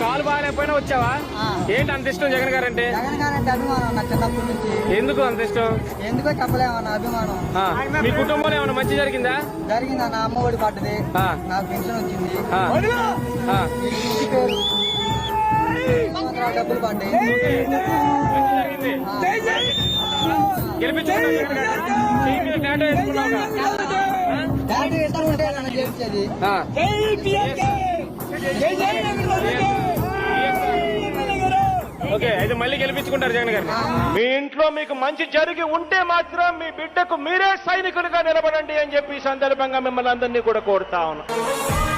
కాలు బాగాలేకపోయినా వచ్చావా? ఏంటి అంత ఇష్టం జగన్ గారు అంటే? జగన్ గారు అంటే అభిమానం నాకు చిన్నప్పటి నుంచి. ఎందుకు అంత ఇష్టం? ఎందుకో చెప్పలేమన్న అభిమానం. మీ కుటుంబంలో ఏమైనా మంచి జరిగిందా? జరిగింది అన్న, అమ్మ ఒడి పడ్డది, నాకు పెన్షన్ వచ్చింది, ఇంటి పేరు డబ్బులు పడ్డాయి. ఓకే, అయితే మళ్ళీ గెలిపించుకుంటారు జగన్ గారు. మీ ఇంట్లో మీకు మంచి జరిగి ఉంటే మాత్రం మీ బిడ్డకు మీరే సైనికులుగా నిలబడండి అని చెప్పి ఈ సందర్భంగా మిమ్మల్ని అందరినీ కూడా కోరుతా ఉన్నాను.